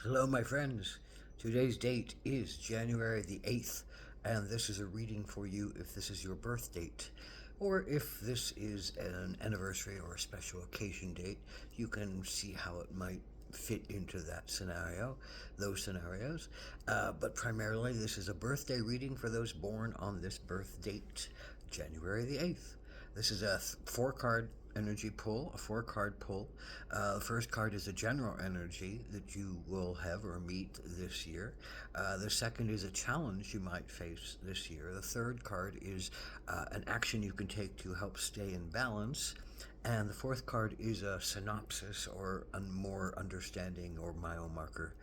Hello, my friends. Today's date is January the 8th, and this is a reading for you if this is your birth date. Or if this is an anniversary or a special occasion date, you can see how it might fit into that scenario, those scenarios. But primarily, this is a birthday reading for those born on this birth date, January the 8th. This is a four card energy pull, a four card pull. The first card is a general energy that you will have or meet this year. The second is a challenge you might face this year. The third card is an action you can take to help stay in balance. And the fourth card is a synopsis or a more understanding or mile marker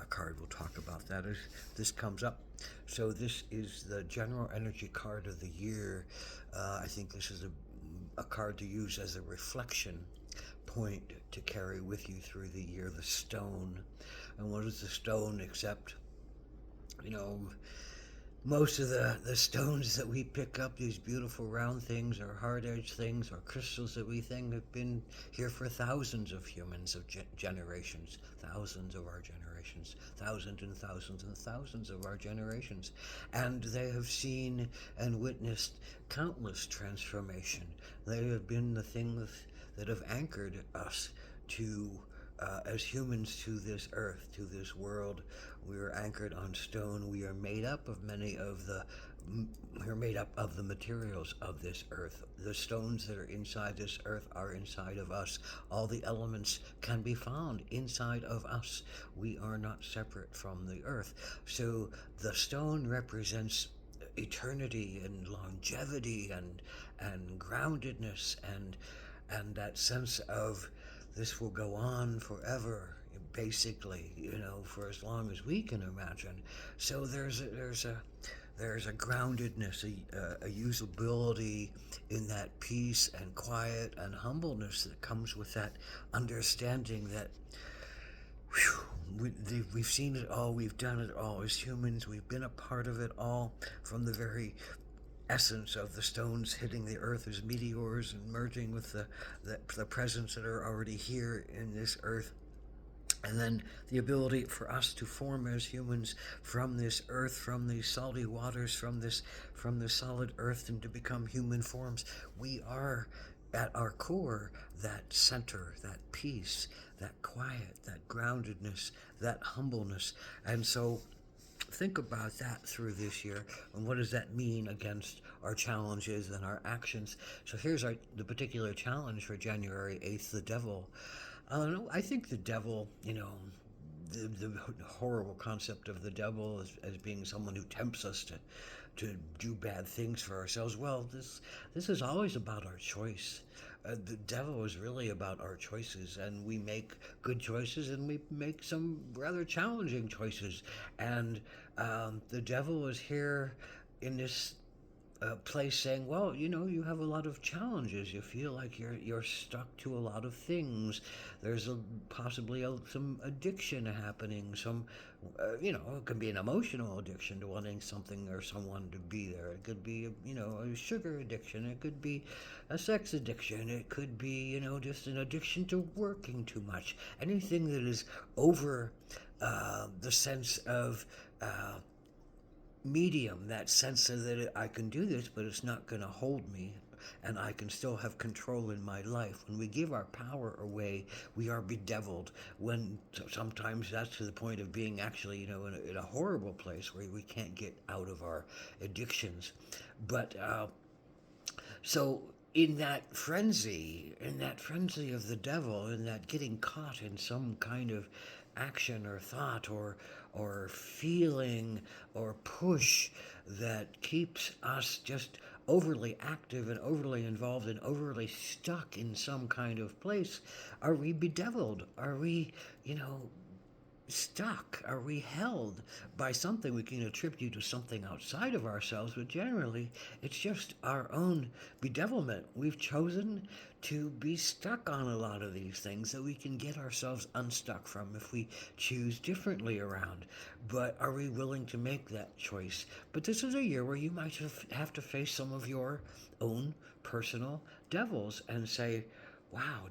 card. We'll talk about that as this comes up. So this is the general energy card of the year. I think this is a card to use as a reflection point to carry with you through the year. The stone. And what is the stone except, you know, most of the stones that we pick up, these beautiful round things or hard-edged things or crystals that we think have been here for thousands of humans, of generations, thousands of our generations, thousands and thousands and thousands of our generations. And they have seen and witnessed countless transformation. They have been the things that have anchored us to as humans to this earth, to this world. We are anchored on stone. We are made up of we're made up of the materials of this earth. The stones that are inside this earth are inside of us. All the elements can be found inside of us. We are not separate from the earth. So the stone represents eternity and longevity and groundedness and that sense of this will go on forever, basically, for as long as we can imagine. So there's a groundedness, a usability in that peace and quiet and humbleness that comes with that understanding that we've seen it all, we've done it all as humans, we've been a part of it all from the very essence of the stones hitting the earth as meteors and merging with the presence that are already here in this earth. And then the ability for us to form as humans from this earth, from these salty waters, from the solid earth, and to become human forms. We are at our core that center, that peace, that quiet, that groundedness, that humbleness. And so think about that through this year and what does that mean against our challenges and our actions. So here's the particular challenge for January 8th, the devil. I think the devil, the horrible concept of the devil as being someone who tempts us to do bad things for ourselves. Well, this is always about our choice. The devil is really about our choices, and we make good choices and we make some rather challenging choices. And the devil is here in this place saying, well, you have a lot of challenges. You feel like you're stuck to a lot of things. There's possibly some addiction happening. It can be an emotional addiction to wanting something or someone to be there. It could be, a sugar addiction. It could be a sex addiction. It could be, just an addiction to working too much. Anything that is over the sense of medium, that sense of that I can do this, but it's not going to hold me, and I can still have control in my life. When we give our power away, we are bedeviled. When sometimes that's to the point of being actually, in a horrible place where we can't get out of our addictions. But so in that frenzy of the devil, in that getting caught in some kind of action or thought or feeling or push that keeps us just overly active and overly involved and overly stuck in some kind of place, are we bedeviled? Are we, stuck? Are we held by something we can attribute to something outside of ourselves? But generally, it's just our own bedevilment. We've chosen to be stuck on a lot of these things that we can get ourselves unstuck from if we choose differently around. But are we willing to make that choice? But this is a year where you might have to face some of your own personal devils and say, wow,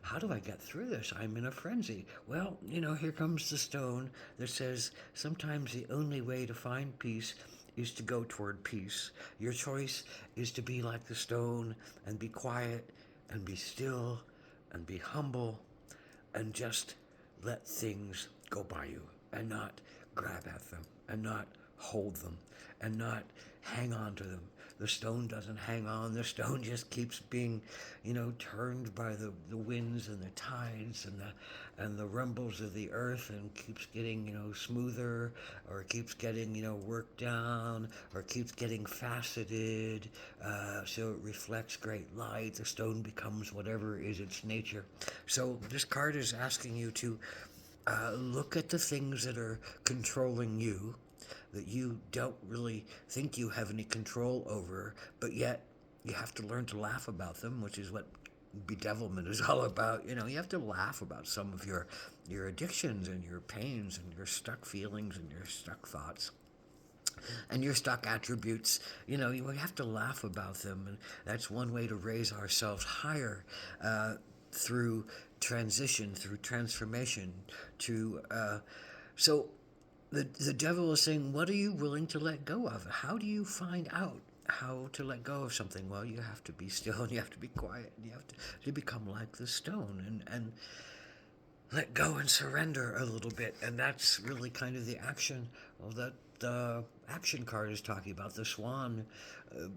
how do I get through this? I'm in a frenzy. Well, here comes the stone that says sometimes the only way to find peace is to go toward peace. Your choice is to be like the stone and be quiet and be still and be humble and just let things go by you and not grab at them and not hold them and not hang on to them. The stone doesn't hang on. The stone just keeps being, turned by the winds and the tides and the rumbles of the earth, and keeps getting, smoother, or keeps getting, worked down, or keeps getting faceted, so it reflects great light. The stone becomes whatever is its nature. So this card is asking you to look at the things that are controlling you, that you don't really think you have any control over, but yet you have to learn to laugh about them, which is what bedevilment is all about. You have to laugh about some of your addictions and your pains and your stuck feelings and your stuck thoughts and your stock attributes. You have to laugh about them, and that's one way to raise ourselves higher, through transition, through transformation. To so the devil is saying, what are you willing to let go of? How do you find out how to let go of something? Well, you have to be still, and you have to be quiet, and you have to become like the stone, and let go and surrender a little bit. And that's really kind of the action that the action card is talking about. The swan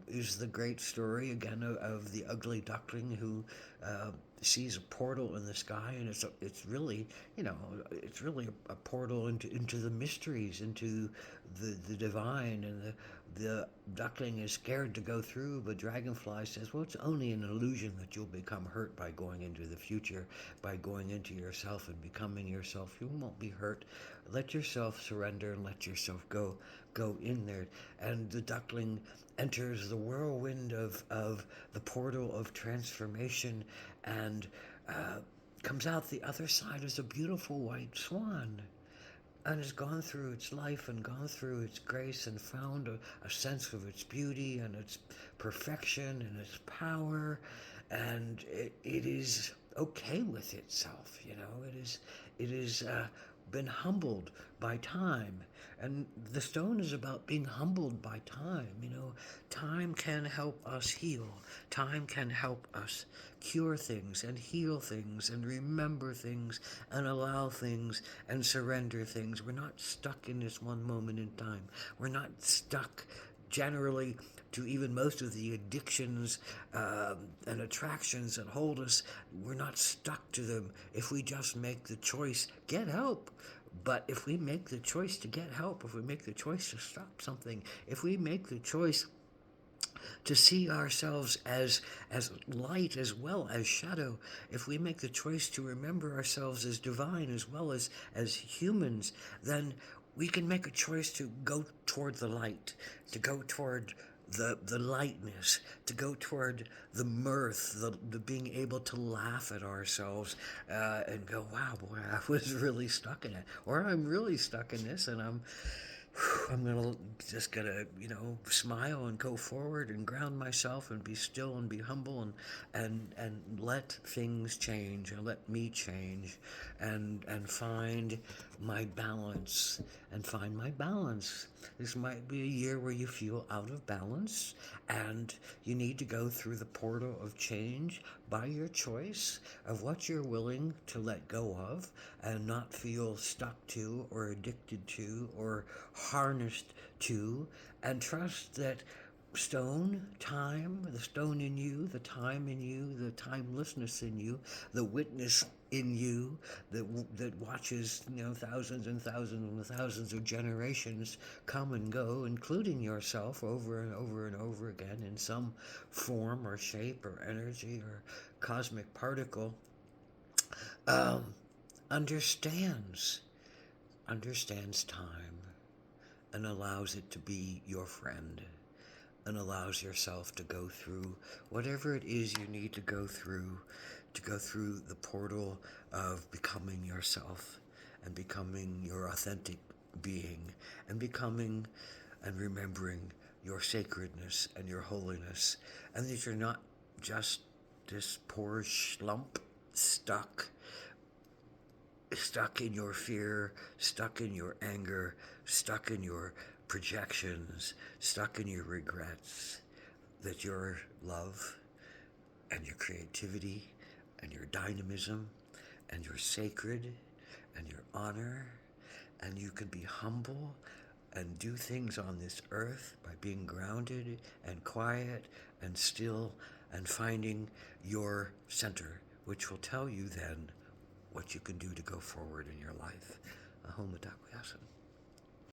is the great story again of the ugly duckling who sees a portal in the sky, and it's really, it's really a portal into the mysteries, into the divine. And the duckling is scared to go through, but Dragonfly says, well, it's only an illusion that you'll become hurt by going into the future, by going into yourself and becoming yourself. You won't be hurt. Let yourself surrender and let yourself go in there. And the duckling enters the whirlwind of the portal of transformation, and comes out the other side as a beautiful white swan, and has gone through its life and gone through its grace and found a sense of its beauty and its perfection and its power, and it is okay with itself. It is been humbled by time, and the stone is about being humbled by time. Time can help us heal. Time can help us cure things and heal things and remember things and allow things and surrender things. We're not stuck in this one moment in time. We're not stuck generally to even most of the addictions and attractions that hold us. We're not stuck to them if we just make the choice, get help. But if we make the choice to get help, if we make the choice to stop something, if we make the choice to see ourselves as light as well as shadow, if we make the choice to remember ourselves as divine as well as humans, then we can make a choice to go toward the light, to go toward the lightness, to go toward the mirth, the being able to laugh at ourselves, and go, wow, boy, I was really stuck in it, or I'm really stuck in this, and I'm just gonna, smile and go forward and ground myself and be still and be humble, and let things change, and let me change, and find my balance, and find my balance. This might be a year where you feel out of balance, and you need to go through the portal of change by your choice of what you're willing to let go of and not feel stuck to or addicted to or harnessed to, and trust that the stone in you, the time in you, the timelessness in you, the witness in you that watches, thousands and thousands and thousands of generations come and go, including yourself, over and over and over again in some form or shape or energy or cosmic particle, um, understands understands time, and allows it to be your friend, and allows yourself to go through whatever it is you need to go through the portal of becoming yourself, and becoming your authentic being, and becoming and remembering your sacredness and your holiness, and that you're not just this poor schlump stuck in your fear, stuck in your anger, stuck in your projections, stuck in your regrets, that your love and your creativity and your dynamism and your sacred and your honor, and you can be humble and do things on this earth by being grounded and quiet and still and finding your center, which will tell you then what you can do to go forward in your life. Ahom Adaku Yasin.